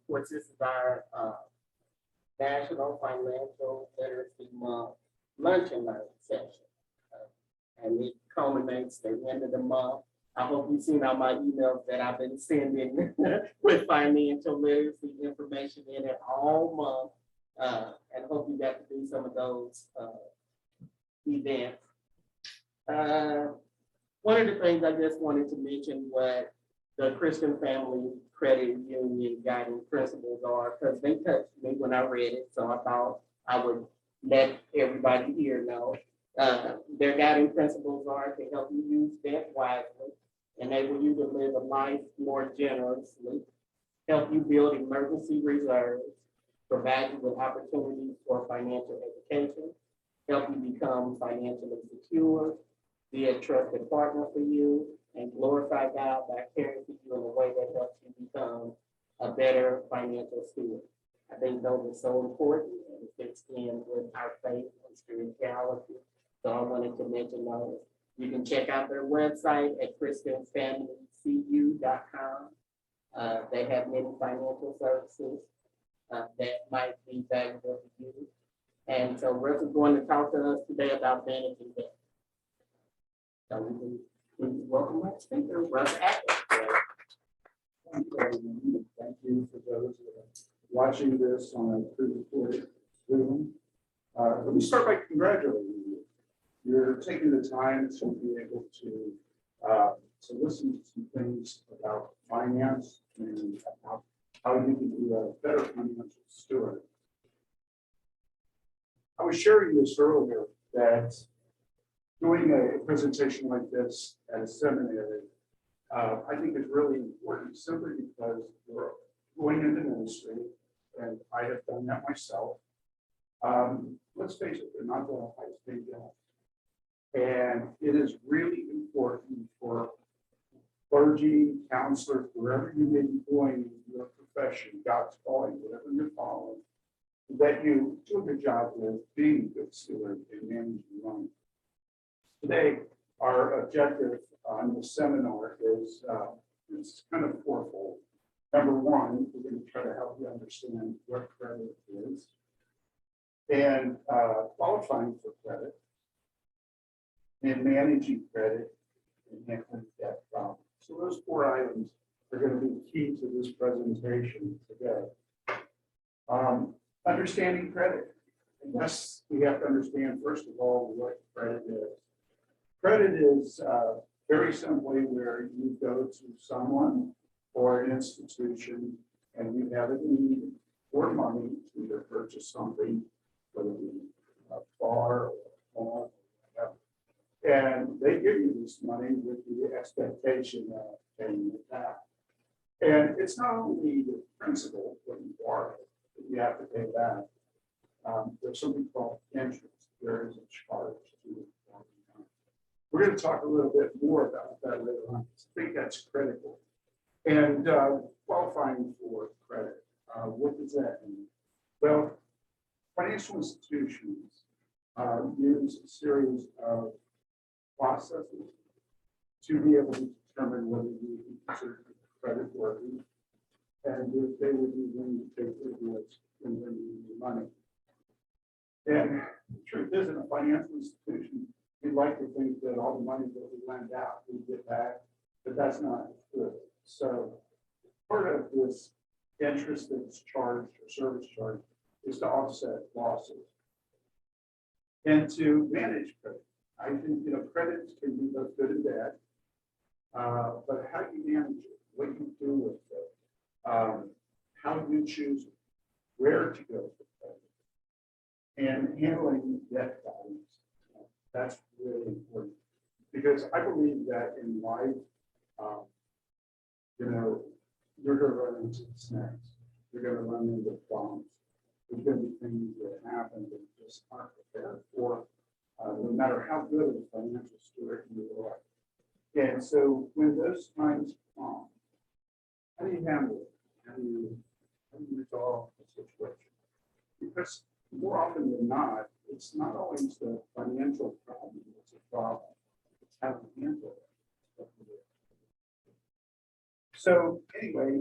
course, this is our National Financial Literacy Month lunch and learn session. And it culminates the end of the month. I hope you've seen all my emails that I've been sending with financial literacy information in it all month. And hope you got to do some of those events. One of the things I just wanted to mention what the Christian Family Credit Union guiding principles are, because they touched me when I read it, so I thought I would let everybody here know. Their guiding principles are to help you use debt wisely, enable you to live a life more generously, help you build emergency reserves, provide you with opportunities for financial education, help you become financially secure, be a trusted partner for you, and glorify God by caring for you in a way that helps you become a better financial steward. I think those are so important and it fits in with our faith and spirituality. So I wanted to mention those. You can check out their website at christianfamilycu.com. They have many financial services that might be valuable to you. And so Russ is going to talk to us today about managing debt. So we can please welcome our speaker, Russ Abbott. Thank you for those watching this on a pre-recorded Zoom. Let me start by congratulating you. You're taking the time to be able to listen to some things about finance and how you can be a better financial steward. I was sharing this earlier that doing a presentation like this at a seminary, I think is really important simply because we're going into ministry, and I have done that myself. Let's face it, they're not the highest paid jobs. And it is really important for clergy, counselors, wherever you may be going in your profession, God's calling, whatever you're following, that you do a good job with being a good steward and managing money. Today, our objective on the seminar is kind of fourfold. Number one, we're going to try to help you understand what credit is and qualifying for credit and managing credit and handling debt problems. So those four items are going to be key to this presentation today. Understanding credit. Yes, we have to understand, first of all, what credit is. Credit is very simply where you go to someone or an institution and you have a need for money to either purchase something, whether it be a car or a home, and they give you this money with the expectation of paying it back. And it's not only the principal when you borrow it that you have to pay back. There's something called interest. There is a charge to it. We're going to talk a little bit more about that later on. I think that's critical. And qualifying for credit, what does that mean? Well, financial institutions use a series of processes to be able to determine whether you can consider credit worthy and if they would be willing to take the risk in lending you money. And the truth is, in a financial institution, we'd like to think that all the money that we lend out, we get back, but that's not good. So part of this interest that's charged or service charge is to offset losses and to manage credit. I think, credit can be both good and bad, but how do you manage it? What do you do with it? How do you choose where to go for credit? And handling debt values. That's really important because I believe that in life, you're going to run into snags. You're going to run into problems. There's going to be things that happen that you just aren't prepared for, no matter how good of a financial steward you are. And so when those times come, how do you handle it? How do you resolve the situation? Because more often than not, it's not always the financial problem that's a problem. It's how to handle it. So anyway,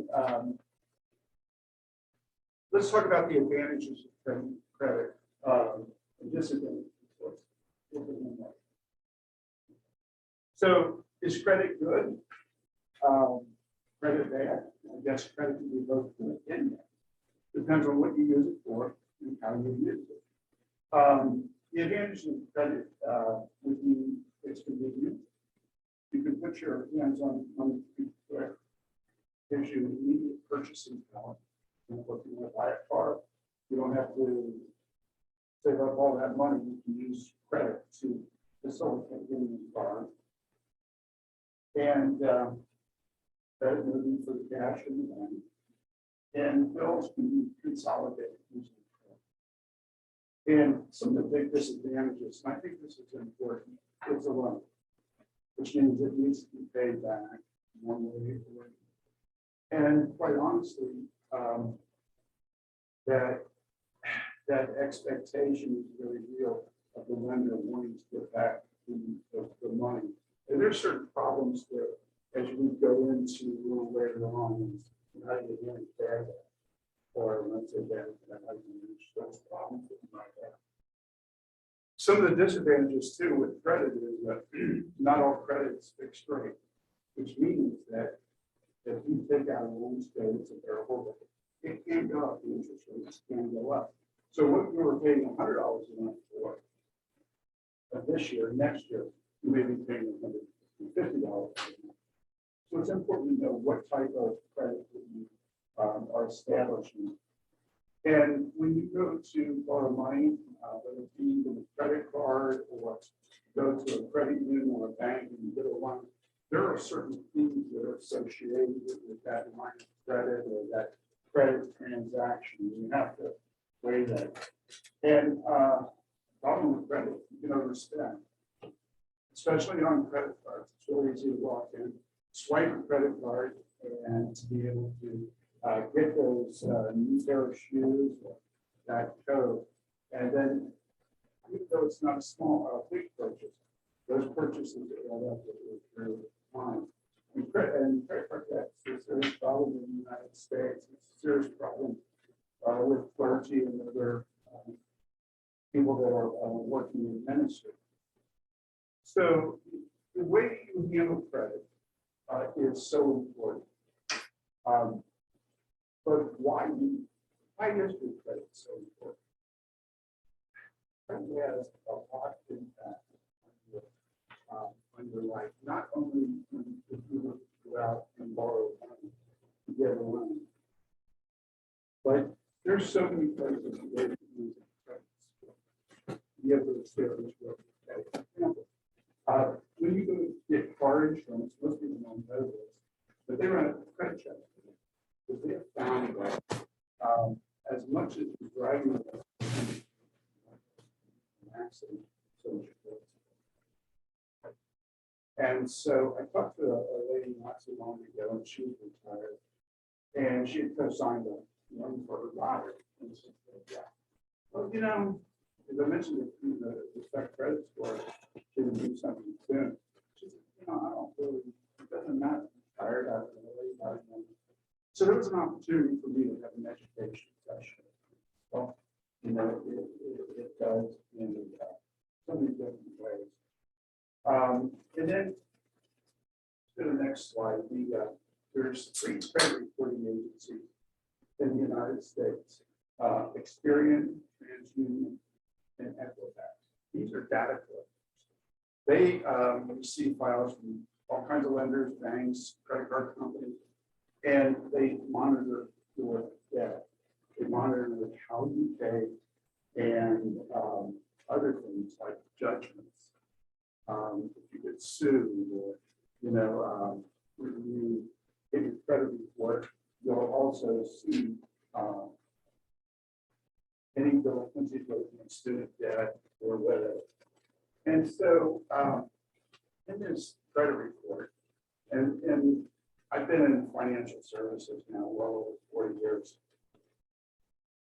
let's talk about the advantages of credit, and disadvantages. So is credit good? Credit bad? I guess credit can be both good and bad. Depends on what you use it for and how you use it. The advantage of credit would be it's convenient. You can put your hands on the quick. Gives you immediate purchasing power. And if you want to buy a car, you don't have to save up all that money. You can use credit to facilitate getting the car. And that would be for the cash in the bank. And bills can be consolidated using credit. And some of the big disadvantages, and I think this is important, it's a loan, which means it needs to be paid back one way or the other. And quite honestly, that expectation is really real of the lender wanting to get back the money. And there's certain problems that as we go into a little later on, how do you manage that? Or let's say that how do you manage those problems that you might have. Some of the disadvantages too with credit is that not all credit is fixed rate, which means that if you take out a loan today, it's a variable rate. It can go up, the interest rates can go up. So what you were paying $100 a month for this year, next year, you may be paying $150 a month. So it's important to know what type of credit that you are establishing. And when you go to borrow money, whether it be with a credit card or go to a credit union or a bank and you get a loan, there are certain fees that are associated with that line of credit or that credit transaction. You have to weigh that. And problem with credit, you can overspend, especially on credit cards. It's really easy to walk in, swipe a credit card, and to be able to get those new pair of shoes or that coat. And then, even though it's not a small, big purchase, those purchases add up through time. And credit card debt is a serious problem in the United States. It's a serious problem with clergy and other people that are working in ministry. So the way you handle credit is so important. But why is good credit so important? Credit has a lot of impact on your life, not only if you go out and borrow money to get a loan, but there's so many places where you can use credit. You have to establish what when you go to get car insurance, most people don't know this, but they run a credit check because they have found that as much as you're driving an accident, so much. And so I talked to a lady not too long ago, and she was retired, and she had co-signed a loan for her daughter. And she said, "Yeah, well, you know, as I mentioned, the spec credit score, she would do something soon." She said, "You know, I don't really, it doesn't matter. I'm tired out of it." So there was an opportunity for me to have an education session. Well, you know, it does in so many different ways. And then to the next slide, there's 3 credit reporting agencies in the United States: Experian, TransUnion, and Equifax. These are data collectors. They receive files from all kinds of lenders, banks, credit card companies, and they monitor your debt. They monitor how you pay and other things like judgments. If you get sued, or when you get your credit report, you'll also see any delinquencies, whether it's student debt or whatever. And so in this credit report, and I've been in financial services now well over 40 years.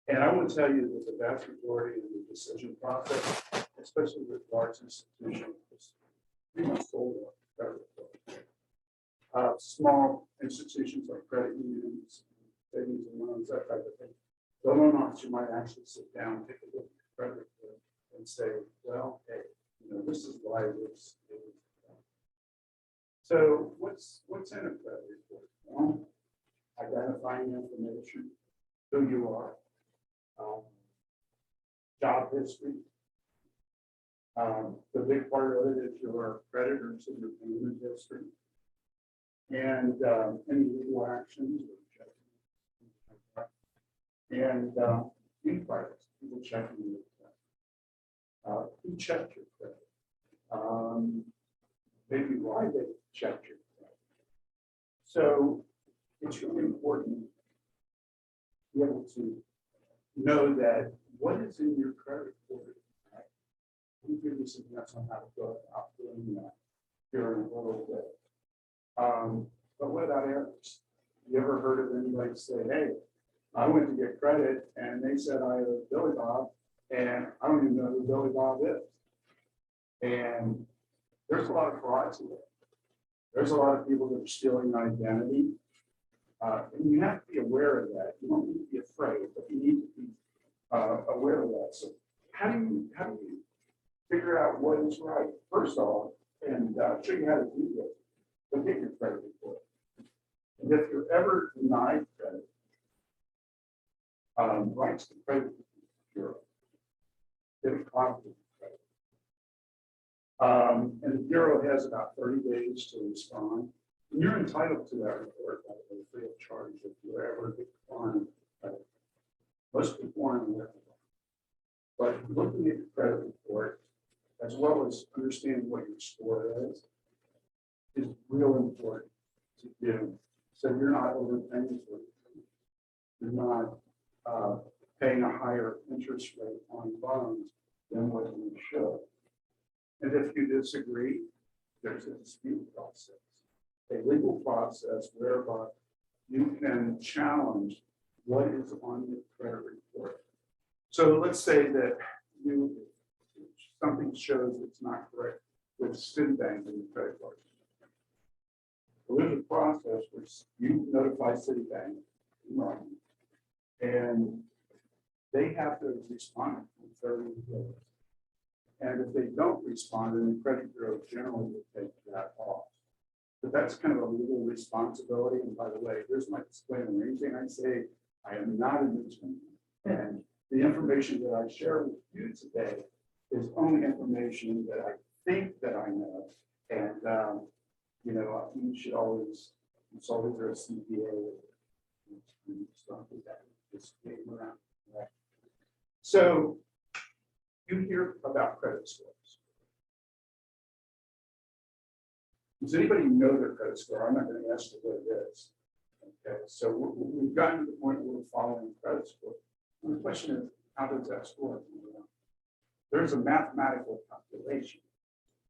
And I will tell you that the vast majority of the decision process, especially with large institutions, is pretty much sold on credit report. Small institutions like credit unions, savings and loans, that type of thing, the loan officer might actually sit down, take a look at the credit report and say, well, hey, this is why this is. So what's in a credit report? Well, identifying information, who you are, job history. The big part of it is your creditors and your payment history, and any legal actions or checking, and inquiries, people checking your credit. Who checked your credit? Maybe why they checked your credit. So it's really important to be able to know that what is in your credit report. Let me give you some hints on how to go about doing that here in a little bit. But without errors, you ever heard of anybody say, hey, I went to get credit and they said I owe Billy Bob, and I don't even know who Billy Bob is. And there's a lot of frauds in there. There's a lot of people that are stealing identity. And you have to be aware of that. You don't need to be afraid, but you need to be aware of that. So how do you figure out what is right? First off, and show you how to do this, go get your credit report. And if you're ever denied credit, write to the credit bureau. Get a copy of the credit. And the bureau has about 30 days to respond. And you're entitled to that report, by the way, free of charge if you ever decline credit. Most people aren't aware of that. But looking at the credit report, as well as understanding what your score is real important to do. So you're not overpaying for it. You're not paying a higher interest rate on loans than what you should. And if you disagree, there's a dispute process, a legal process whereby you can challenge what is on the credit report. So let's say that something shows it's not correct with Citibank and the credit card. So there's a process where you notify Citibank, and they have to respond in 30 days. And if they don't respond, then the credit bureau generally will take that off. But that's kind of a legal responsibility. And by the way, here's my disclaimer. Anything I say, I am not an attorney. And the information that I share with you today is only information that I think that I know. And, you should always consult with your CPA and stuff like that. Just game around. Right? So you hear about credit scores. Does anybody know their credit score? I'm not going to ask you what it is. Okay, so we've gotten to the point where we're following credit score. And the question is, how does that score? There's a mathematical calculation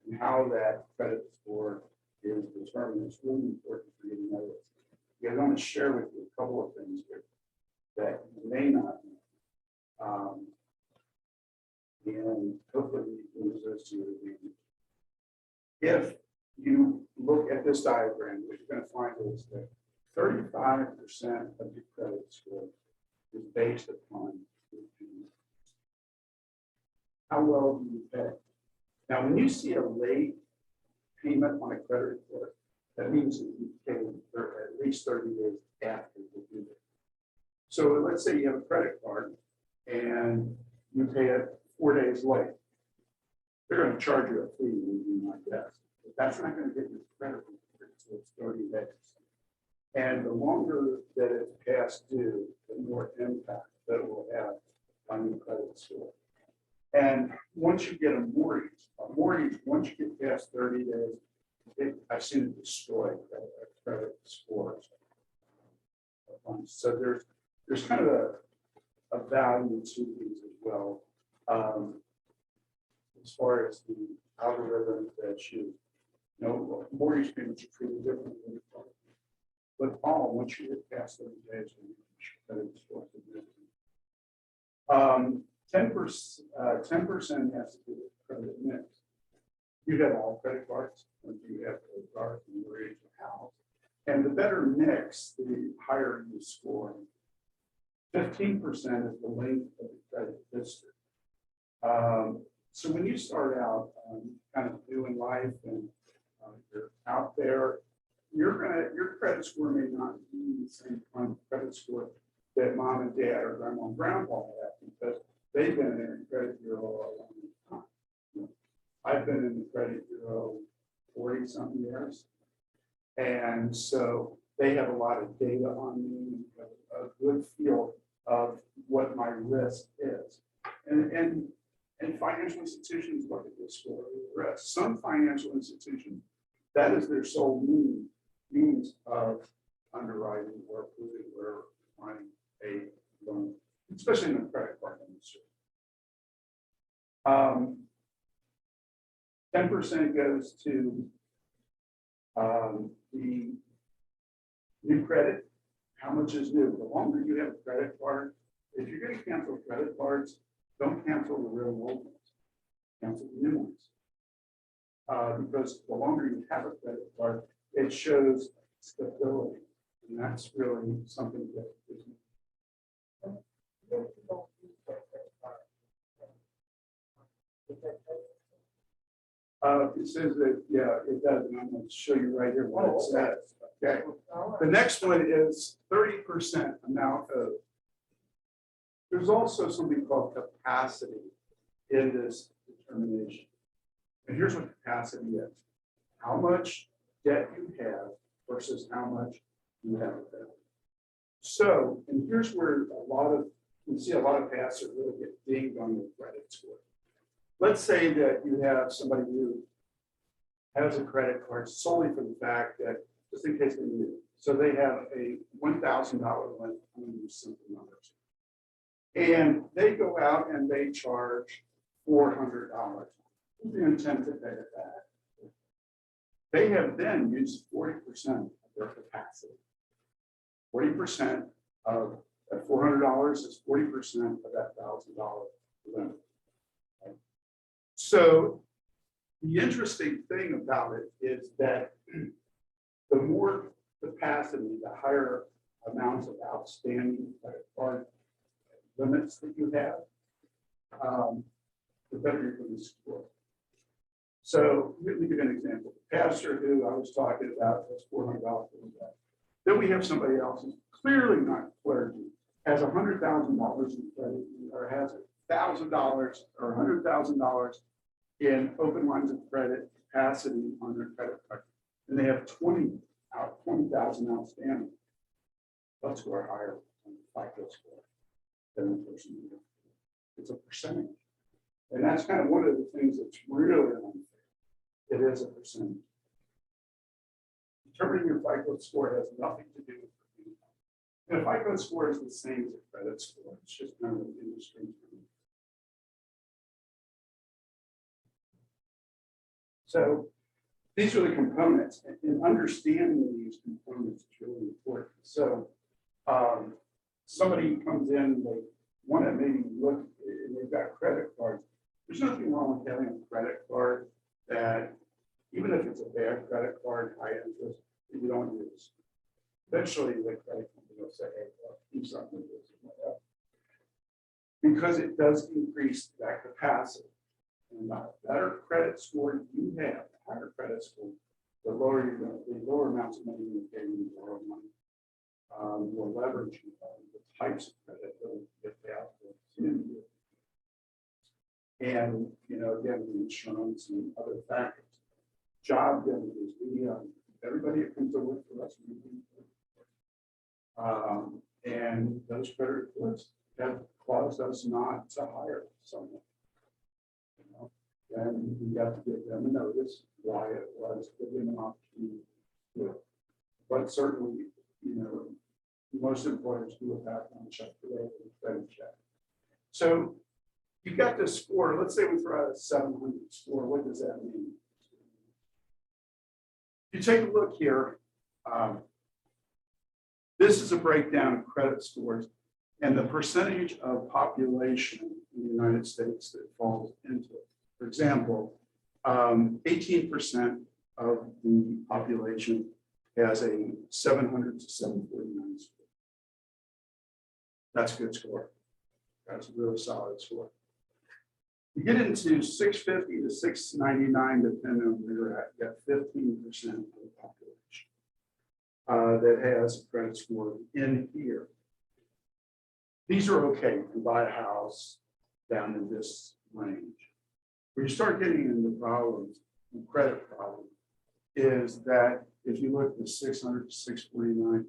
and how that credit score is determined. It's really important for you to know this. Because I want to share with you a couple of things here that you may not know. And hopefully you can use those to your advantage. If you look at this diagram, what you're going to find is that 35% of your credit score is based upon your payment. How well do you pay? Now, when you see a late payment on a credit report, that means that you pay at least 30 days after you do it. So let's say you have a credit card and you pay it 4 days late. They're going to charge you a fee, would be my guess. But that's not going to get your credit report until it's 30 days. And the longer that it's past due, the more impact that it will have on your credit score. And once you get a mortgage, once you get past 30 days, I've seen it destroy credit scores. So there's kind of a value to these as well. As far as the algorithm that mortgage payments are treated differently than the credit. But all, once you get past 30 days, credit score significant. 10% has to do with credit mix. You have all credit cards, or you have credit cards in your age of house. And the better mix, the higher you score. 15% is the length of the credit history. So when you start out kind of doing life and you're out there, your credit score may not be the same kind of credit score that mom and dad or grandma and grandpa have, because they've been in the credit bureau a long time. I've been in the credit bureau 40-something years. And so they have a lot of data on me, a good feel of what my risk is. And financial institutions look at this score of risk. Some financial institutions, that is their sole means of underwriting or approving or finding a loan, especially in the credit card industry. 10% goes to the new credit. How much is new? The longer you have a credit card, if you're going to cancel credit cards, don't cancel the real old ones. Cancel the new ones. Because the longer you have a credit card, it shows stability. And that's really something that is. It says that, yeah, it does, and I'm going to show you right here what it says. Okay. The next one is 30% amount of. There's also something called capacity in this determination. And here's what capacity is. How much debt you have versus how much you have available. So, and here's where you see a lot of pastors really get dinged on their credit score. Let's say that you have somebody who has a credit card solely for the fact that, just in case they need it. So they have a $1,000 limit on simple numbers. And they go out and they charge $400. They intend to pay it back. They have then used 40% of their capacity. 40% of that $400 is 40% of that $1,000 limit. Okay. So the interesting thing about it is that the more capacity, the higher amounts of outstanding credit card limits that you have, the better you're going to score. So let me give you an example. The pastor who I was talking about has $400 for that. Then we have somebody else who's clearly not clergy, has $100,000 in credit, or has $1,000 or $100,000 in open lines of credit capacity on their credit card, and they have 20,000 outstanding. They'll score higher on the FICO score than the person. It's a percentage, and that's kind of one of the things that's really unfair. It is a percentage. Determining your FICO score has nothing to do with the income. And a FICO score is the same as a credit score. It's just kind of an industry term. So these are the components, and understanding these components is really important. So somebody comes in, they want to maybe look, and they've got credit cards. There's nothing wrong with having a credit card that, even if it's a bad credit card, high interest, that you don't use. Eventually, the credit company will say, hey, well, do something with this, because it does increase that capacity. And the better credit score you have, the higher credit score, the lower you're going to, the lower amounts of money you're getting, the borrow money, more leverage, the types of credit that will get out there. And, you know, again, the insurance and other factors. Job damages, everybody that comes to work for us, and those credit reports have caused us not to hire someone. And we got to give them a notice why it was, give them an opportunity to do it. But certainly, you know, most employers do a background check today, a credit check. So you've got this score. Let's say we throw out a 700 score. What does that mean? If you take a look here, this is a breakdown of credit scores and the percentage of population in the United States that falls into it. For example, 18% of the population has a 700 to 749 score. That's a good score. That's a really solid score. You get into 650 to 699, depending on where you're at, you got 15% of the population that has a credit score in here. These are okay. You can buy a house down in this range. Where you start getting into problems, the credit problem, is that if you look at 600 to 649,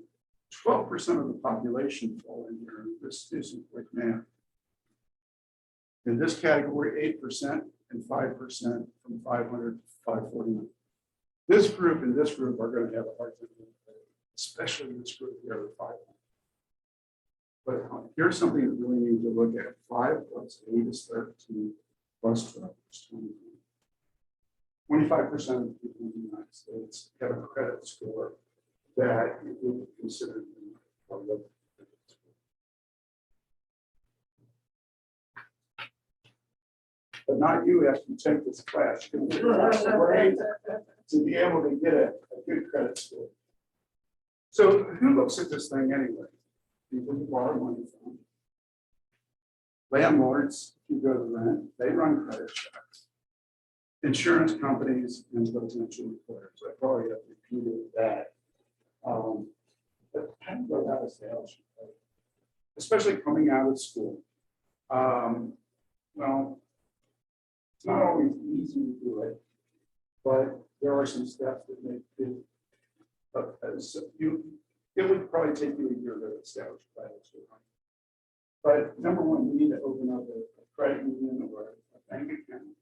12% of the population fall in here. This isn't quick math. In this category, 8% and 5% from 500 to 549. This group and this group are going to have a hard time, especially this group here at 500. But here's something that really need to look at. 5 plus 8 is 13, plus 12 is 20. 25% of the people in the United States have a credit score that you would consider a low credit score. But not you after you take this class. You're going to way to be able to get a good credit score. So who looks at this thing anyway? People you borrow money from. Landlords, if you go to rent, they run credit checks. Insurance companies and residential employers. I probably have repeated that. But how do you go about a sales, especially coming out of school? Well, it's not always easy to do it, but there are some steps that make it. It would probably take you a year to establish credit score. But number one, you need to open up a credit union or a bank account.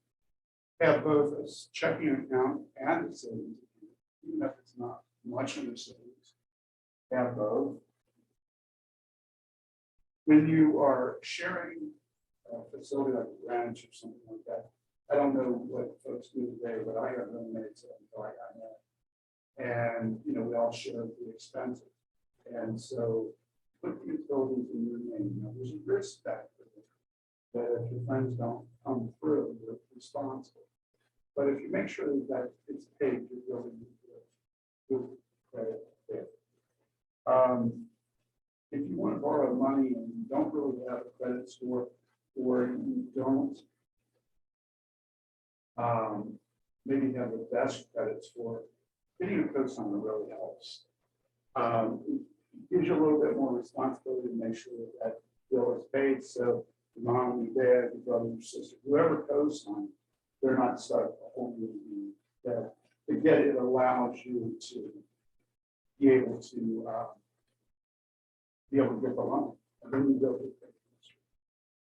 Have both a checking account and a savings account, even if it's not much of a savings. Have both. When you are sharing a facility like a ranch or something like that, I don't know what folks do today, but I got roommates until I got that. And we all share the expenses. And so put the utilities in your name. Now, there's a risk factor that if your friends don't come through, you're responsible. But if you make sure that it's paid, you're really good credit there. If you want to borrow money and you don't really have a credit score, or you don't maybe have the best credit score, getting a co-signer really helps. It gives you a little bit more responsibility to make sure that bill is paid. So your mom, your dad, your brother, your sister, whoever co-signs, they're not stuck holding you that. Again, it allows you to be able to get the loan. And then you go to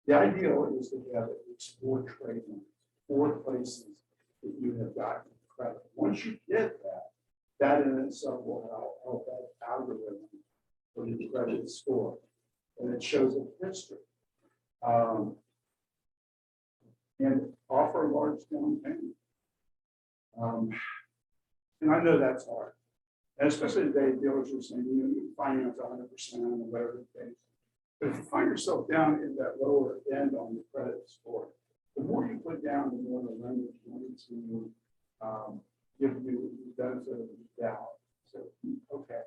the ideal is to have at least 4 trade lines, 4 places that you have gotten credit. Once you get that, that in itself will help that algorithm for your credit score. And it shows a history. And offer a large down payment. And I know that's hard. And especially today, dealers are saying, you can finance 100% or whatever the case. But if you find yourself down in that lower end on the credit score, the more you put down, the more the lender is going to give you the benefit of the doubt. So, okay,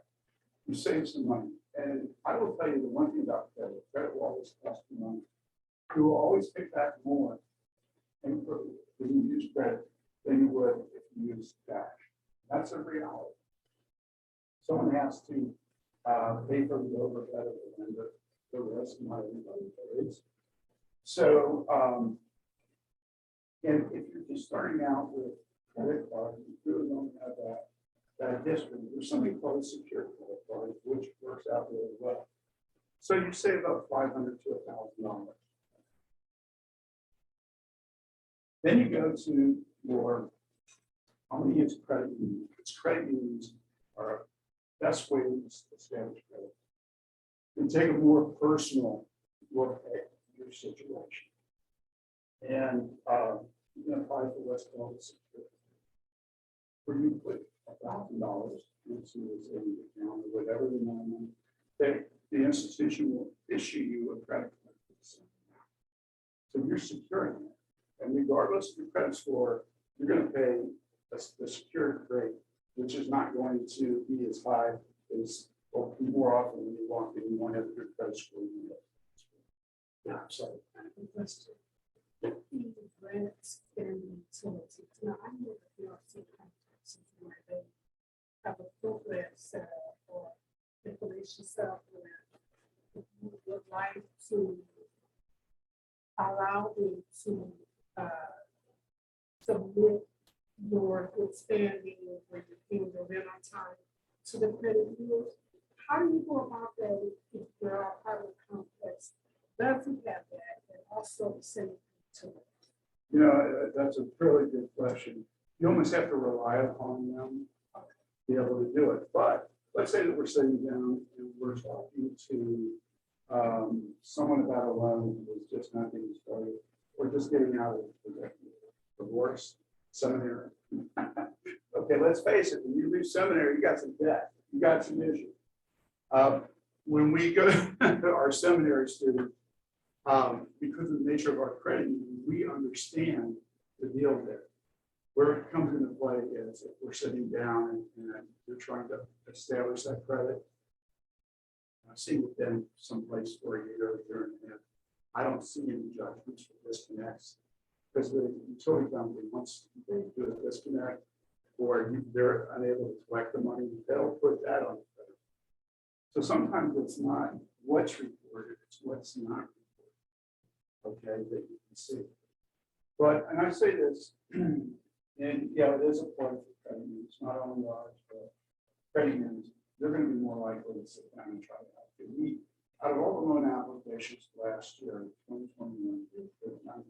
you save some money. And I will tell you the one thing about credit will always cost you money. You will always pick back more and when you use credit than you would if you use cash. That's a reality. Someone has to pay for the overhead of the lender, the rest of my everybody pays. So, and if you're just starting out with credit card, you really don't have that history. There's something called a secured credit card, which works out really well. So you save up $500 to $1,000. Then you go to your, I'm going to use credit unions. Because credit unions are best way to establish credit. And take a more personal look at your situation. And you can apply for what's called a security. Where you put $1,000 into a savings account or whatever the amount of money, the institution will issue you a credit card. So you're securing it. And regardless of your credit score, you're going to pay the secured rate, which is not going to be as high as, or more often when you want, and you want to have a good credit score. Yeah, sorry. Question. The grants and utilities. Now, I know that there are some contracts where they have a program set up or information set up where you would like to allow them to submit your good standing where you're paying the rent on time to the credit bureaus. How do you go about that if there are private complex doesn't have that and also the same to it? You know, that's a really good question. You almost have to rely upon them to be able to do it. But let's say that we're sitting down and we're talking to someone about a loan who is just not being started, or just getting out of the divorce, seminary. Okay, let's face it, when you leave seminary, you got some debt, you got some issues. When we go to our seminary students, because of the nature of our credit union, we understand the deal there. Where it comes into play is if we're sitting down and you're trying to establish that credit. I've seen it then someplace for a year and a half. I don't see any judgments for disconnects because the utility company, once they do a disconnect or they're unable to collect the money, they'll put that on the credit. So sometimes it's not what's reported, it's what's not reported. Okay, that you can see. But, and I say this, and yeah, it is a point for credit unions, not only ours, but credit unions, they're going to be more likely to sit down and try to help you. We, out of all the loan applications last year, 2021, we did 90%.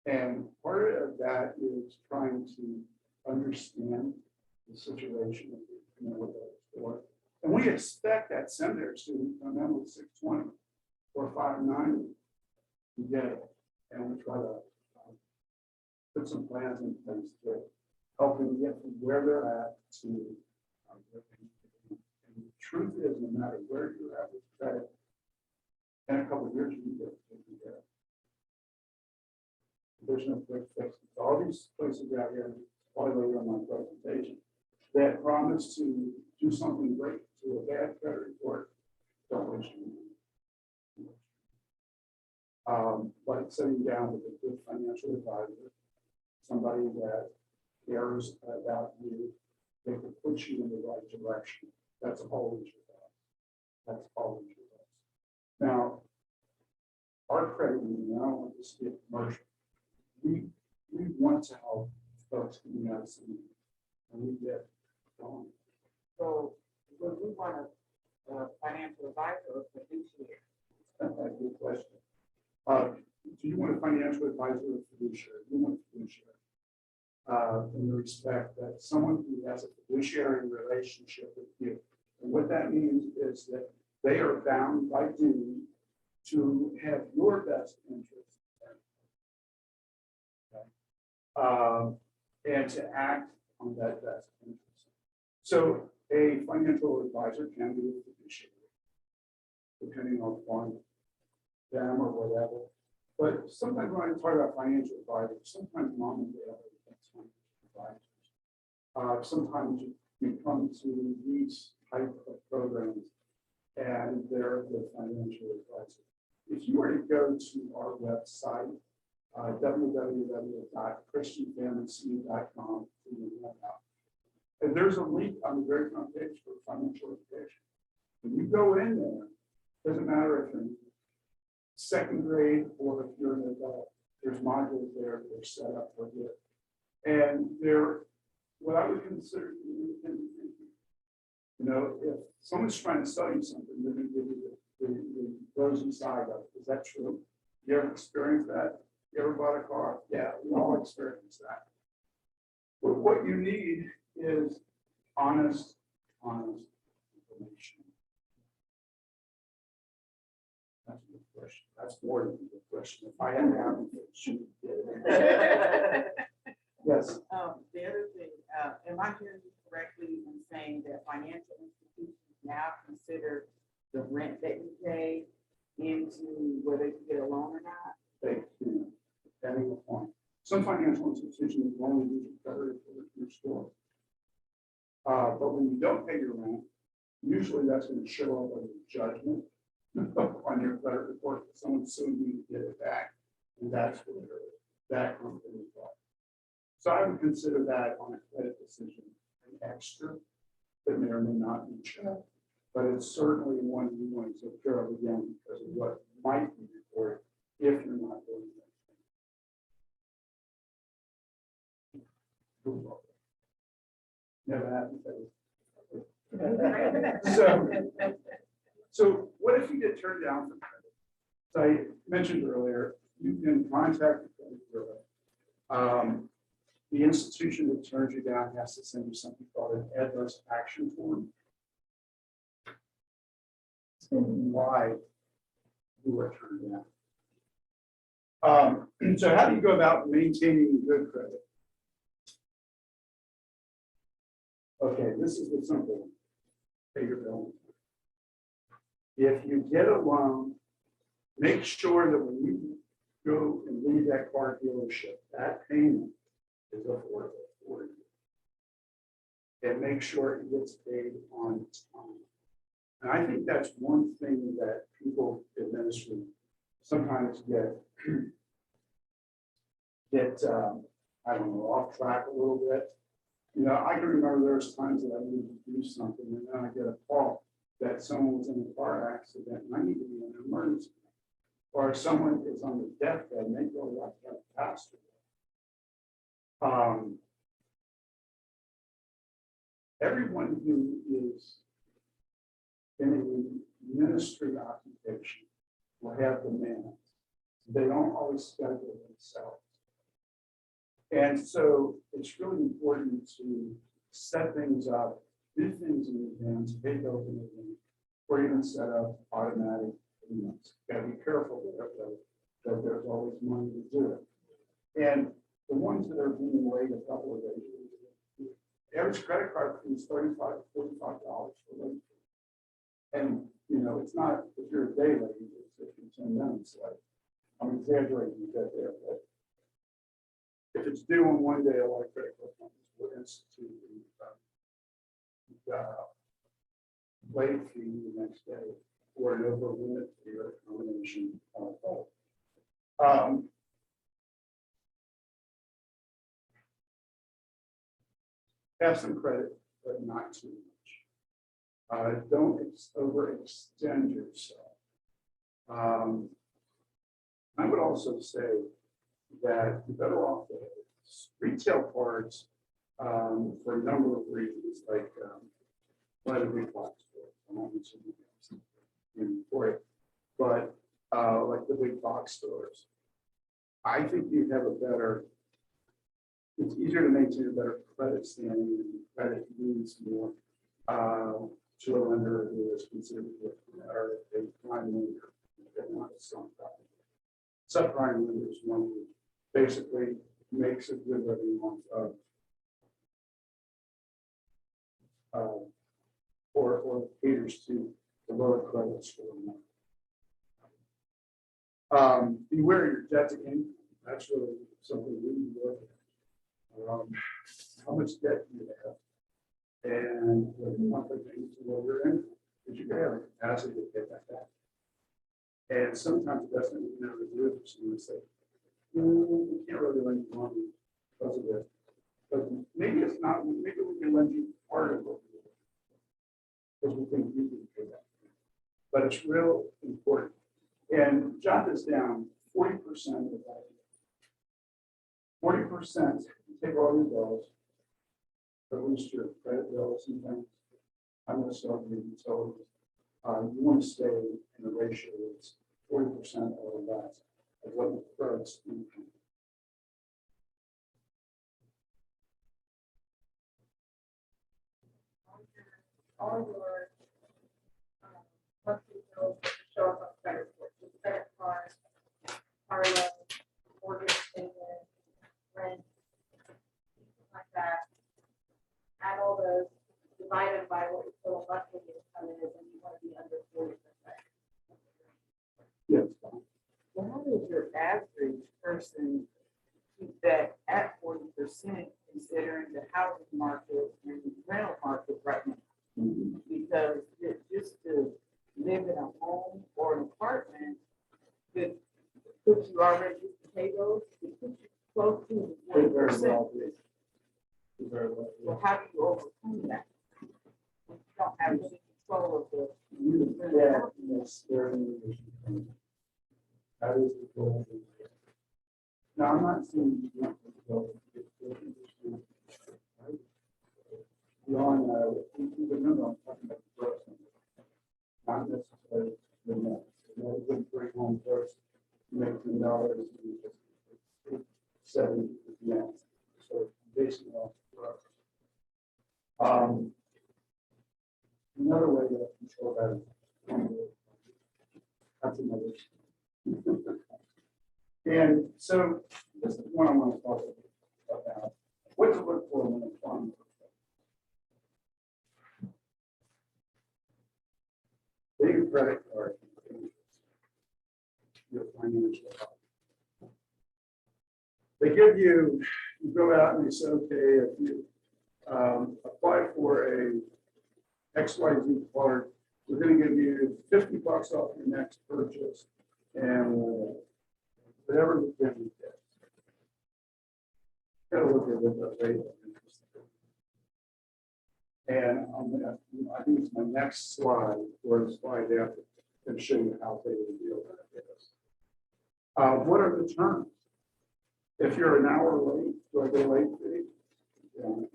And part of that is trying to understand the situation of the, what that is for. And we expect that seminary student to come in with 620 or 590 to get it. And we try to put some plans in place to help them get from where they're at to where they need to be. And the truth is, no matter where you're at with credit, in a couple of years, you can get taken care of. There's no quick fix. All these places out here, probably later on my presentation, that promise to do something great to a bad credit report, don't waste your money. But sitting down with a good financial advisor, somebody that cares about you, they can put you in the right direction. That's always your best. That's always your best. Now, our credit union, I don't want this to be a commercial. We want to help folks coming out of some, and we get going. So would we want a financial advisor or fiduciary? That's a good question. Do you want a financial advisor or fiduciary? You want a fiduciary. In the respect that someone who has a fiduciary relationship with you. And what that means is that they are bound by duty to have your best interest. Okay. And to act on that best interest. So a financial advisor can be a fiduciary, depending on them or whatever. But sometimes when I talk about financial advisors, sometimes mom and dad are advisors. Sometimes you come to these type of programs and they're the financial advisor. If you were to go to our website, www.christianfamilycu.com, and there's a link on the very front page for financial education. When you go in there, doesn't matter if you're in second grade or if you're an adult, there's modules there that are set up for you. And they're what I would consider, you know, if someone's trying to sell you something, they're going to give you the rosy side of it. Is that true? You ever experienced that? You ever bought a car? Yeah, we all experience that. But what you need is honest information. That's a good question. That's more than a good question. If I had to have it, should yes. The other thing, am I hearing you correctly in saying that financial institutions now consider the rent that you pay into whether you get a loan or not? They do, depending upon. Some financial institutions will only use your credit for your store. But when you don't pay your rent, usually that's going to show up as a judgment on your credit report, someone sued you to get it back, and that's where that comes into play. So I would consider that on a credit decision an extra that may or may not be checked, but it's certainly one you want to take care of again because of what might be reported if you're not doing that. Never happened. So what if you get turned down for credit? So I mentioned earlier, you can contact the credit bureau. The institution that turns you down has to send you something called an adverse action form. And why you were turned down. So how do you go about maintaining good credit? Okay, this is the simple one. Pay your bill. If you get a loan, make sure that when you go and leave that car dealership, that payment is affordable for you. And make sure it gets paid on time. And I think that's one thing that people administering sometimes get I don't know, off track a little bit. You know, I can remember there's times that I need to do something and then I get a call that someone was in a car accident and I need to be in an emergency. Or someone is on the deathbed and they go like that faster. Everyone who is in a ministry occupation will have demands. They don't always schedule themselves. And so it's really important to set things up, do things in advance, pay bills in advance, or even set up automatic payments. Got to be careful that there's always money to do it. And the ones that are being late a couple of days, the average credit card fee is $35 to $45 for late. And you know, it's not if you're a day late, it's 10 minutes late. I'm exaggerating a bit there, but if it's due on one day, a lot of credit card companies will institute the late fee the next day or an over limit fee or a combination of both. Have some credit, but not too much. Don't overextend yourself. I would also say that you're better off with retail cards for a number of reasons, like one of the big box stores. I'm not mentioning in Detroit, but like the big box stores. I think you have a better. It's easier to maintain a better credit standing and credit means more to a lender who is considered a prime lender. Not a strong property. Subprime lender is one who basically makes a good living off of or caters to the lower credit score. Beware your debt to income. That's really something we need to look at. How much debt do you have? And the monthly payments to lower income, because you have a capacity to get that back. And sometimes it doesn't even know to do it. Someone say, we can't really lend you money because of this. But maybe it's not, maybe we can lend you part of what we do. Because we think you can pay that. But it's real important. And jot this down, 40% of that. 40%, take all your bills, at least your credit bills and things. I'm going to start with utilities. You want to stay in a ratio that's 40% or less of what your credit's income. All your monthly bills show up on credit report, your credit card, car loan, mortgage payment, rent, like that. Add all those, divided by what your total monthly income is, and you want to be under 40%. Yes. Well, how does your average person keep that at 40%, considering the housing market and the rental market right now? Because just to live in a home or you already used to pay those, it puts you close to the Could 40%. very well be. Could very well be. So how do you overcome that? You don't have any control of the. Yeah, yes, there is. That is the goal. Now, I'm not saying you don't have to go. Beyond, remember, I'm talking about the growth. Not necessarily the net. The net is bring home first, make $10, and 70 net. So basically off the growth. Another way to control that is that's another issue. And so this is one I want to talk about. What to look for when applying. Big credit card. Your financial health. They give you, you go out and they say, okay, if you apply for a XYZ card, we're going to give you $50 off your next purchase and whatever the difference is. Got to look at what the rate of interest is. And I'm gonna, I think it's my next slide or the slide after to show you how big a deal that is. What are the terms? If you're an hour late, do I get a late fee? Yeah,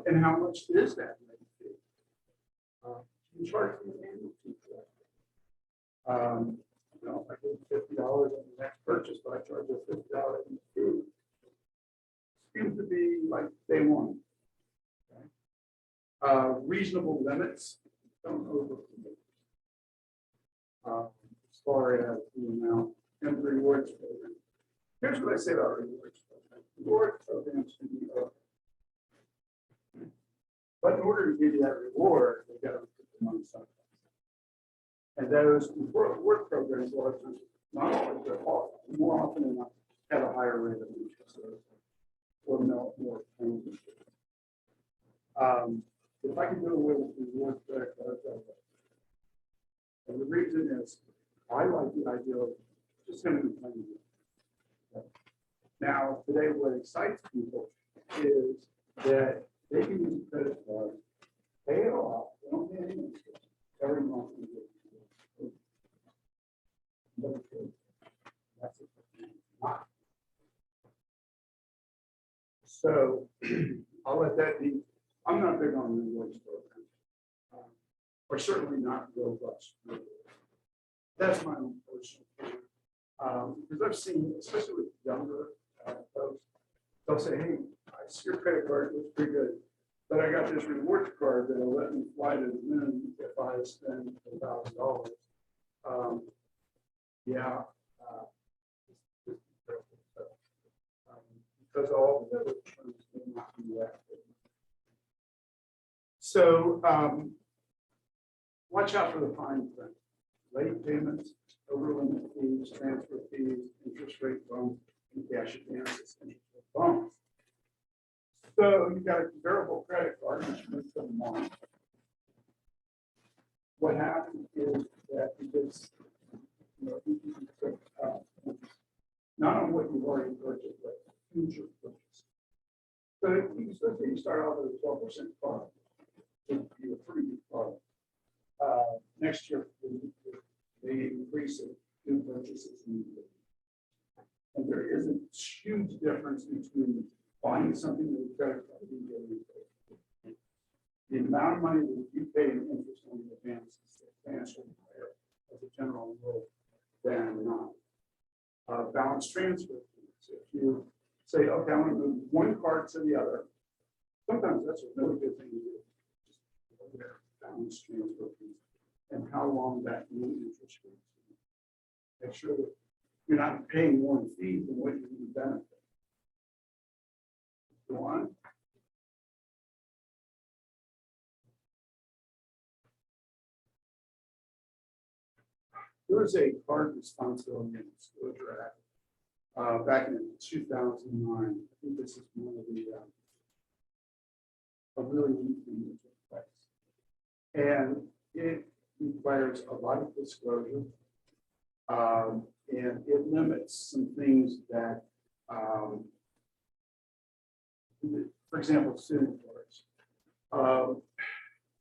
and how much is that late fee? You charge me an annual fee for that. You know, I get $50 on the next purchase, but I charge a $50 fee. Seems to be like day one. Okay. Reasonable limits, don't overcommit. As far as the amount and the rewards program. Here's what I say about rewards program. Reward programs can be open. But in order to give you that reward, they got to put the money somewhere. And those reward programs, not always, but more often than not, have a higher rate of interest or no more. If I can do away with reward credit cards, and the reason is I like the idea of just going to be playing. Now, today, what excites people is that they can use a credit card, pay it off, they don't pay any interest every month. So I'll let that be. I'm not big on rewards programs, or certainly not robust. That's my own personal opinion. Because I've seen, especially with younger folks, they'll say, "Hey, I see your credit card looks pretty good, but I got this rewards card that'll let me fly to the moon if I spend $1,000." Yeah. Just be careful. Because all the other terms may not be that. So watch out for the fine print. Late payments, over limit fees, transfer fees, interest rate bumps, and cash advances, interest rate bumps. So you've got a variable credit card, which makes them more. What happens is that because not on what you've already purchased, but future purchase. So you start off with a 12% card, it'd be a pretty good card. Next year, they increase it, new purchases. And there is a huge difference between buying something with a credit card and getting it. The amount of money that you pay in interest on the advance is substantially higher as a general rule than not. Balance transfer fees. If you say, okay, I'm going to move one card to the other, sometimes that's a really good thing to do. Just balance transfer fees and how long that new interest rate is. Make sure that you're not paying more in fees than what you need benefit. Go on. There was a card responsibility and disclosure act back in 2009. I think this is one of the a really neat thing that took place, and it requires a lot of disclosure. And it limits some things that, for example, student cards.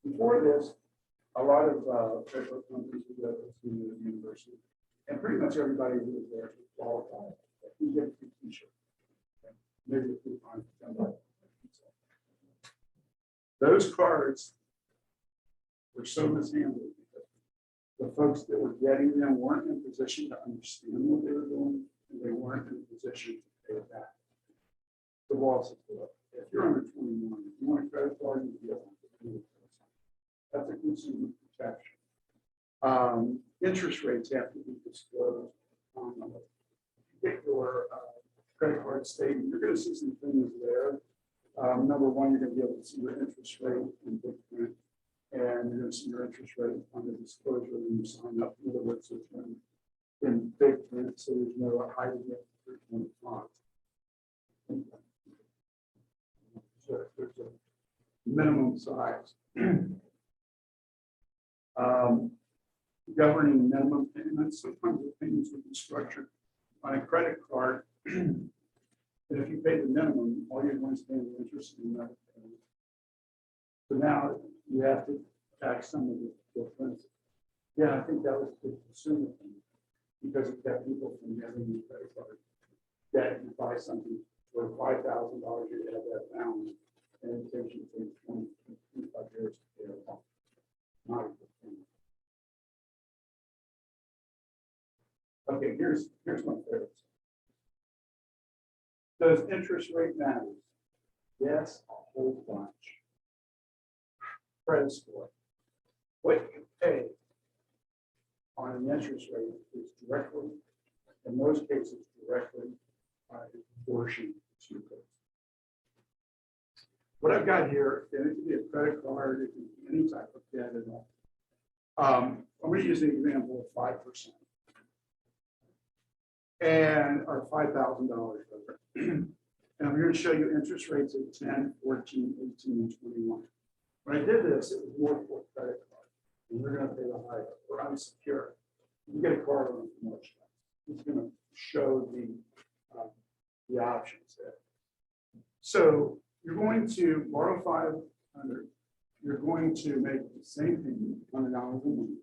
Before this, a lot of paper companies would go to the university, and pretty much everybody who was there was qualified. You get a free t-shirt. Maybe a coupon for $10. Those cards were so mishandled because the folks that were getting them weren't in a position to understand what they were doing, and they weren't in a position to pay it back. The law says, look, if you're under 21, if you want a credit card, you get one. That's a consumer protection. Interest rates have to be disclosed. Get your credit card statement. You're going to see some things there. Number one, you're going to be able to see your interest rate in big print, and you're going to see your interest rate on the disclosure when you sign up. In other words, it's in big print, so there's no hiding it in the font. So there's a minimum size. Governing minimum payments. Sometimes the payments will be structured on a credit card. And if you pay the minimum, all you're going to pay the interest in that payment. So now you have to tax some of the difference. Yeah, I think that was the consumer thing, because it kept people from having the credit card debt. You buy something for $5,000, you have that balance, and it takes you 20, 25 years to pay it off. Not a good thing. Okay, here's my favorite. Does interest rate matter? Yes, a whole bunch. Credit score. What you pay on an interest rate is directly, in most cases, directly proportional to it. What I've got here, and it can be a credit card, it can be any type of debt at all. I'm going to use an example of 5%. And our $5,000. And I'm here to show you interest rates at 10, 14, 18, and 21. When I did this, it was more for credit card. And we're going to pay the higher or unsecured. You get a card on a promotion. It's going to show the options there. So you're going to borrow $500. You're going to make the same thing, $100 a month.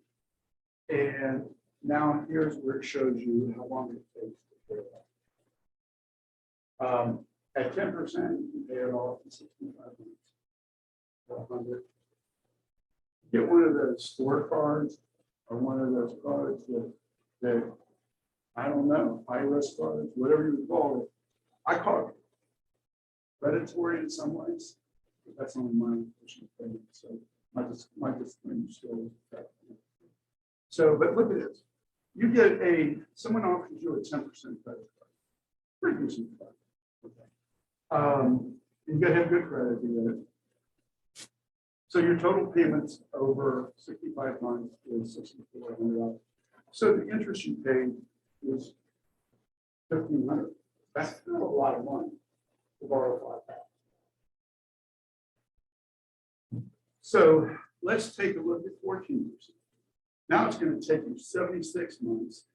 And now here's where it shows you how long it takes to pay it off. At 10%, you can pay it off in 65 minutes. 100. Get one of those store cards or one of those cards that I don't know, high risk cards, whatever you call it. I call it predatory in some ways, but that's only my personal opinion. So my disclaimer still is effective. So, but look at this. You get someone offers you a 10% credit card. Pretty decent credit. Okay. You got to have good credit to get it. So your total payments over 65 months is $6,400. So the interest you paid is $1,500. That's not a lot of money to borrow $5,000. So let's take a look at 14%. Now it's going to take you 76 months.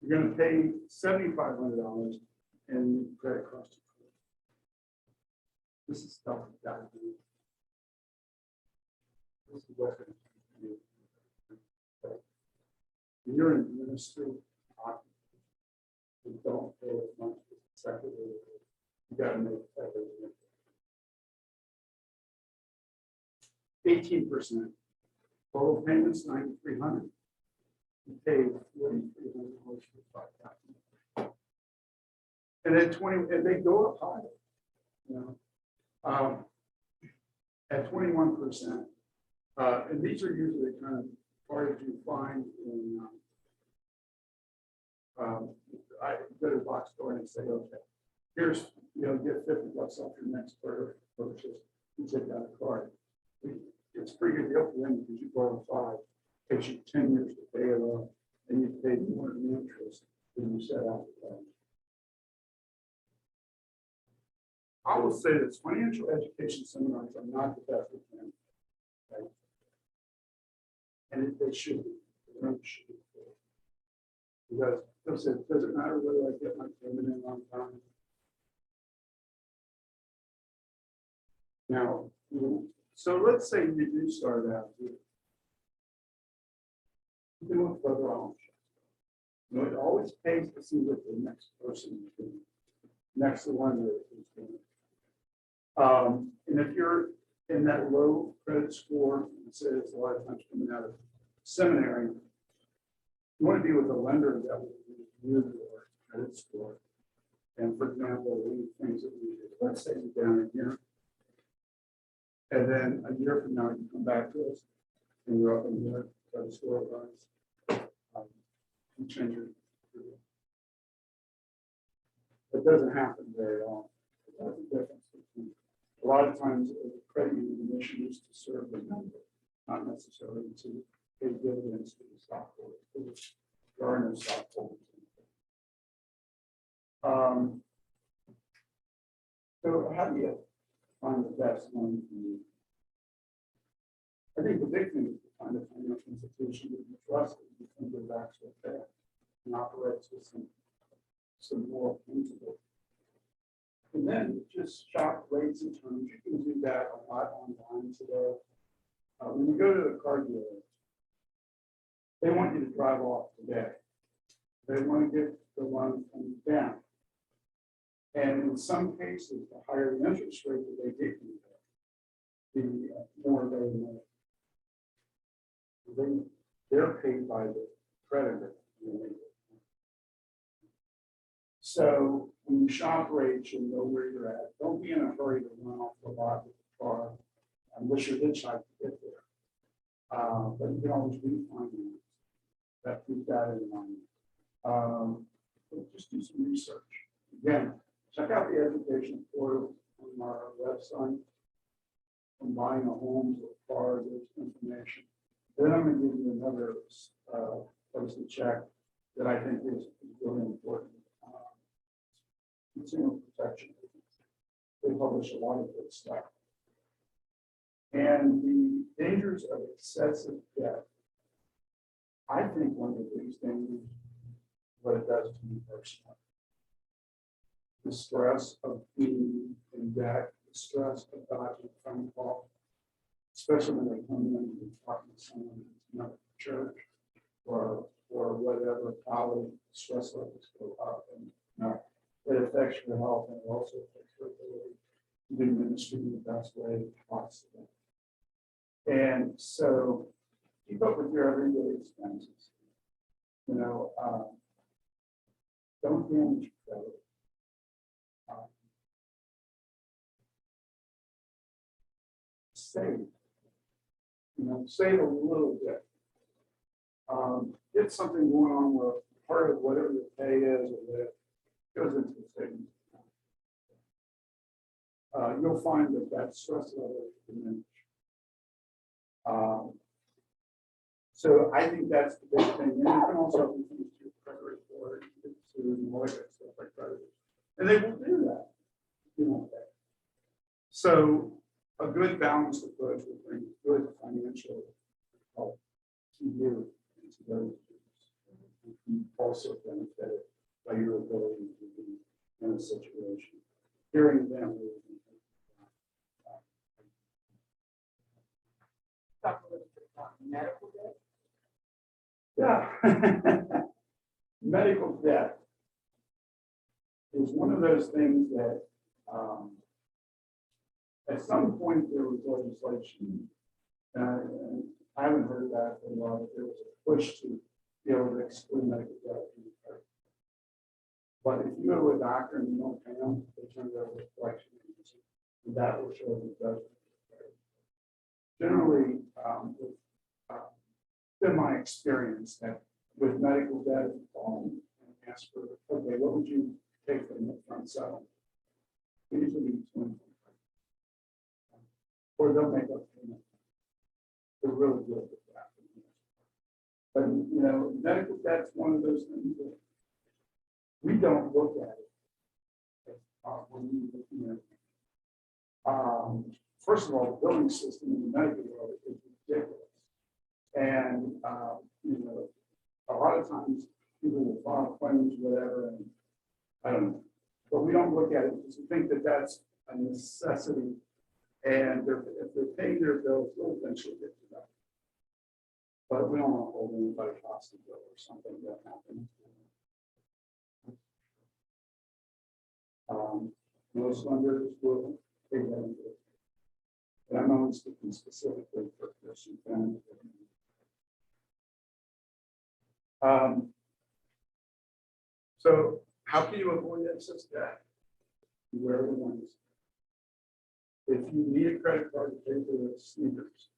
You're going to pay $7,500 in credit cost. This is stuff you got to do. This is what you do. When you're in ministry, you don't pay as much as the secretary. You got to make everything. 18%. Total payments $9,300. You pay $4,300 for $5,000. And at 20, and they go up higher. You know, at 21%. And these are usually kind of hard to find in. I go to the box store and say, okay, here's, get $50 off your next purchase. You take out a card. It's a pretty good deal for them because you borrow $5, takes you 10 years to pay it off, and you pay more in interest than you set out to pay. I will say this: financial education seminars are not the best of them, okay? And they should be. They really should be. Because, does it matter whether I get my payment in on time? Now, so let's say you do start out here. You can look further on. You know, it always pays to see what the next person is doing, next to one that is doing. And if you're in that low credit score, it says a lot of times coming out of seminary, you want to be with a lender that will review your credit score. And for example, one of the things that we do, let's say you're down a year. And then a year from now, you come back to us and you're up in your credit score runs. You change your. It doesn't happen very often. That's the difference between, a lot of times, the credit union mission is to serve the member, not necessarily to pay dividends to the stockholders, because there are no stockholders. So how do you find the best one for you? I think the big thing is to find a financial institution that you trust, that you think is actually fair and operates with some more principle. And then just shop rates and terms. You can do that a lot online today. When you go to the car dealer, they want you to drive off today. They want to get the loan from you down. And in some cases, the higher the interest rate that they give you, the more they make. They're paid by the creditor. So when you shop rates, you know where you're at. Don't be in a hurry to run off the lot with the car. I wish you did try to get there. But you can always refinance. That keep that in mind. But just do some research. Again, check out the education portal on our website. From buying a home to a car, there's information. Then I'm going to give you another place to check that I think is really important. Consumer protection. They publish a lot of good stuff. And the dangers of excessive debt. I think one of the biggest dangers is what it does to me personally. The stress of being in debt, the stress of dodging a phone call, especially when they come in and talk to someone who's not at church or whatever, college, stress levels go up, and it affects your health, and it also affects your ability to do ministry in the best way possible. And so keep up with your everyday expenses. You know, don't damage your credit. Save. You know, save a little bit. Get something going on where part of whatever your pay is or that goes into the savings account. You'll find that stress level diminish. So I think that's the big thing. And you can also use your credit report to avoid that stuff like credit. And they will do that. You know that. So a good balanced approach will bring good financial help to you and to those who also benefit by your ability to be in a situation. Hearing them. Talk a little bit about medical debt. Yeah. Medical debt is one of those things that at some point there was legislation, and I haven't heard that for a while, but there was a push to be able to exclude medical debt from the credit. But if you go to a doctor and you don't pay them, they turn it over to collection agency, and that will show the judgment. Generally, been my experience that with medical debt, if you call them and ask for, okay, what would you take from the front settlement? Usually it's 20%. Or they'll make up payment. They're really good with that. But you know, medical debt's one of those things that we don't look at it when we look at it. First of all, the billing system in the medical world is ridiculous. And you know, a lot of times people will I don't know, but we don't look at it because we think that that's a necessity. And if they're paying their bills, they'll eventually get to that. But we don't want to hold anybody hostage or something that happens. Most lenders will pay that into it. But I'm only speaking specifically for Christian families. So how can you avoid excess debt? Beware the ones. If you need a credit card to pay for the sneakers,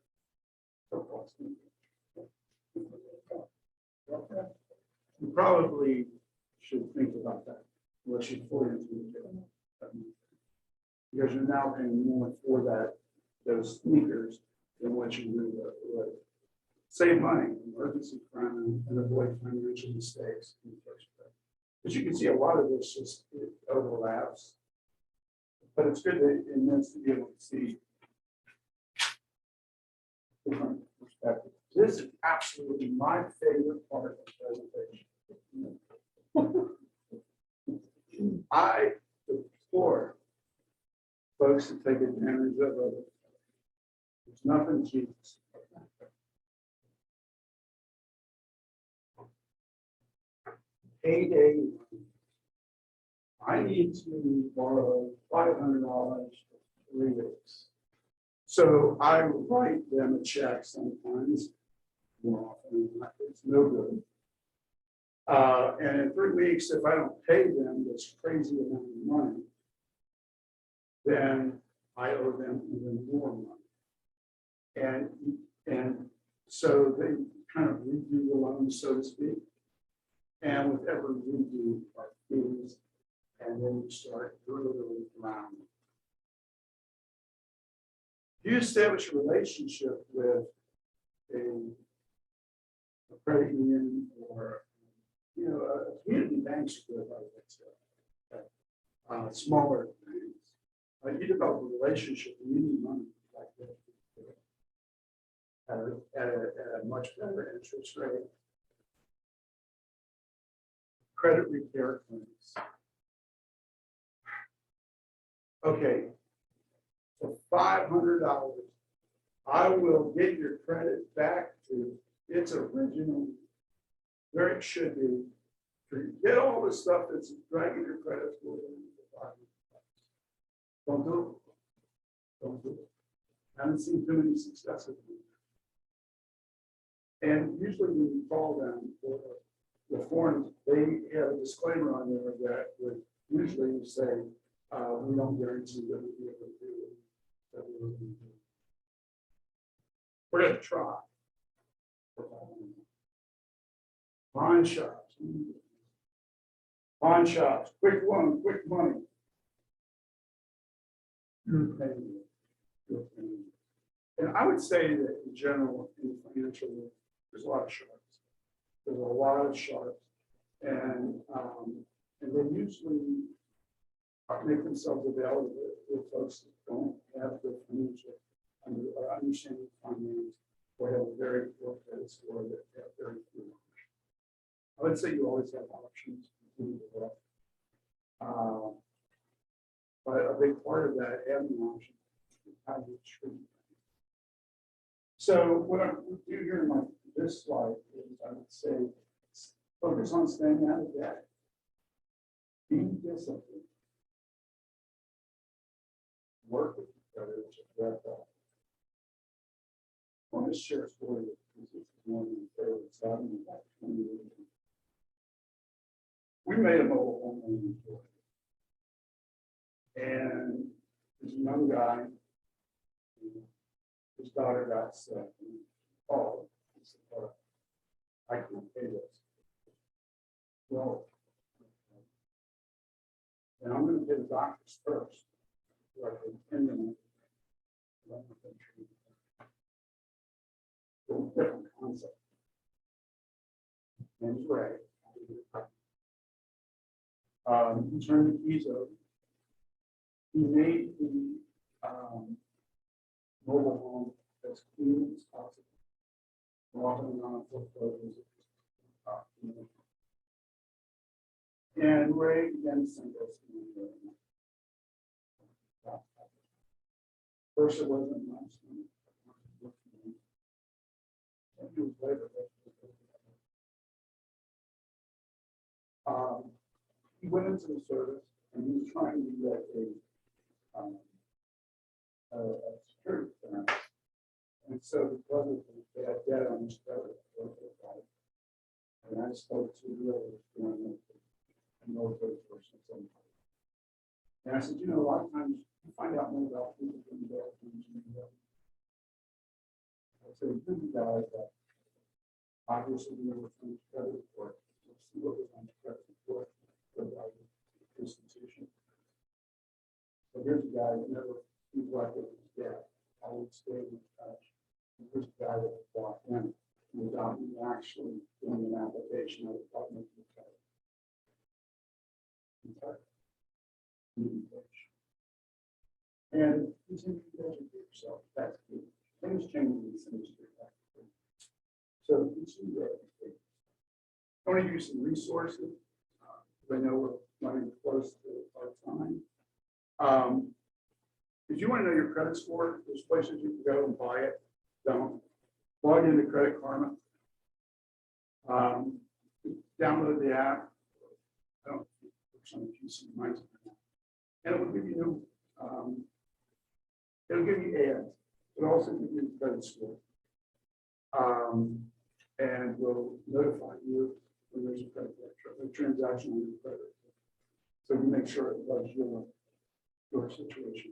so-called sneakers, you probably should think about that. What you pour into it. Because you're now paying more for those sneakers than what you would save money, emergency fund, and avoid financial mistakes in the first place. Because you can see a lot of this just overlaps. But it's good in this to be able to see different perspectives. This is absolutely my favorite part of the presentation. I deplore folks to take advantage of it. There's nothing cheap. Payday. I need to borrow $500 for 3 weeks. So I write them a check sometimes, more often than not, it's no good. And in 3 weeks, if I don't pay them this crazy amount of money, then I owe them even more money. And so they kind of redo the loan, so to speak. And with every redo are fees, and then you start drilling around. You establish a relationship with a credit union or a community bank's good, I would say. Smaller banks. You develop a relationship and you need money like that at a much better interest rate. Credit repair claims. Okay, for $500, I will get your credit back to its original, where it should be. Forget all the stuff that's dragging your credit score down. Don't do it. Don't do it. I haven't seen too many successes. And usually when you call them for the forms, they have a disclaimer on there that would usually say, we don't guarantee that we'll be able to do it. We're going to try. Pawn shops. Pawn shops. Quick loan, quick money. And I would say that in general, in financial world, there's a lot of sharps. There's a lot of sharps. And they usually make themselves available to folks that don't have the financial understanding of finance or have a very poor credit score that have very few options. I would say you always have options to continue to work. But a big part of that having options is how you treat them. So what I would do here in this slide is I would say focus on staying out of debt. Be disciplined. Work with each other to correct that. I want to share a story because this is one of my favorites. Back 20 years ago. We made a mobile home inventory. And this young guy, his daughter got sick and called. He said, well, I can't pay this. Well, and I'm going to get the doctors first. Different concept. And he's right. He turned the keys over. He made the mobile home as clean as possible. Often non-foreclosures. And Ray again sent us. First, it wasn't nice. He went into the service and he was trying to get a security clearance. And so because of the bad debt on his credit, and I spoke to a military person. And I said, you know, a lot of times you find out more about people than the bad things you know. I said, this guy that obviously never finished credit report. Let's see what was on the credit report for the institution. So here's a guy that never neglected his debt. I would stay in touch. And here's a guy that walked in without me actually doing an application of the government. And continue to educate yourself. That's key. Things change in this industry. So continue to educate. I want to give you some resources. I know we're running close to our time. If you want to know your credit score, there's places you can go and buy it. Don't log into Credit Karma. Download the app. I don't works on the PC, mine's not. And it will give you ads. It'll also give you credit score. And will notify you when there's a transaction on your credit. So you make sure it does your situation.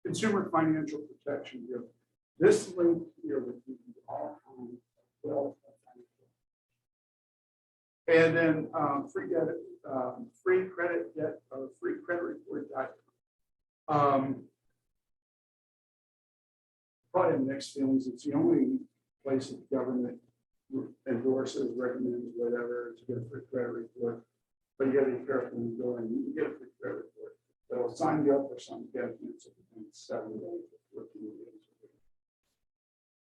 Consumer financial protection here. This link here will give you all kinds of wealth. And then free credit report. Probably mixed feelings. It's the only place that the government endorses, recommends, whatever, to get a free credit report. But you got to be careful when you go in. You can get a free credit report. They'll sign you up for some documents within 7 days. 14 days.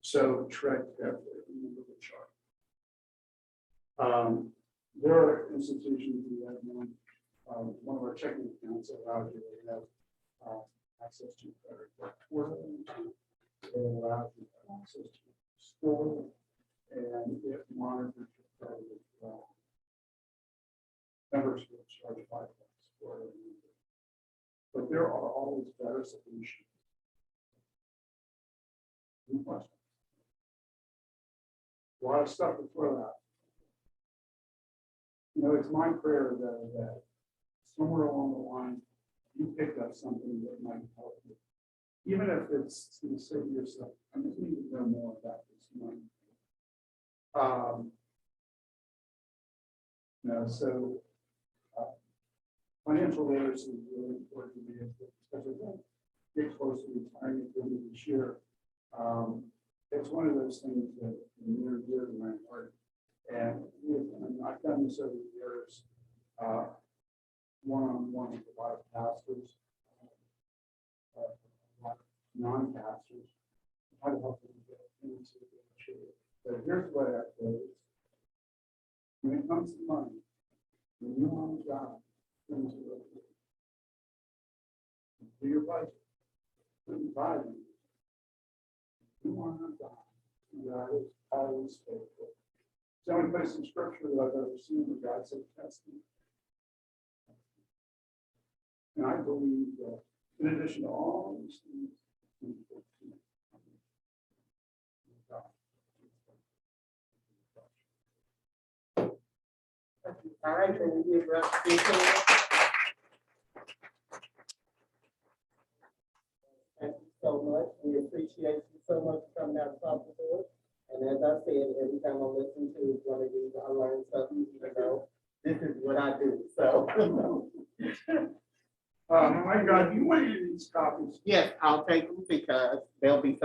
So tread carefully. Remember the chart. There are institutions we have one of our checking accounts allows you to have access to credit report. It allows you to have access to score, and it monitors your credit as well. Members will charge $5 for it. But there are always better solutions. Any questions? A lot of stuff to throw out. You know, it's my prayer that somewhere along the line, you picked up something that might help you. Even if it's to say to yourself, I just need to know more about this money. So financial literacy is really important to me, especially when I get close to retirement this year. It's one of those things that is near and dear to my heart. And I've done this over the years, one-on-one with a lot of pastors, a lot of non-pastors, how to help them get into the church. But here's what I say: when it comes to money, when you want a job, things are okay. Do your budget, buy them. You want a job, God is always faithful. The only place in scripture that I've ever seen where God said, test me. And I believe that in addition to all these things, all right, then we give Russ a big hand. Thank you so much. We appreciate you so much for coming out and talking to us. And as I said, every time I listen to one of these, I learn something, even though this is what I do. So, my God, you want any of these copies? yes, I'll take them because they'll be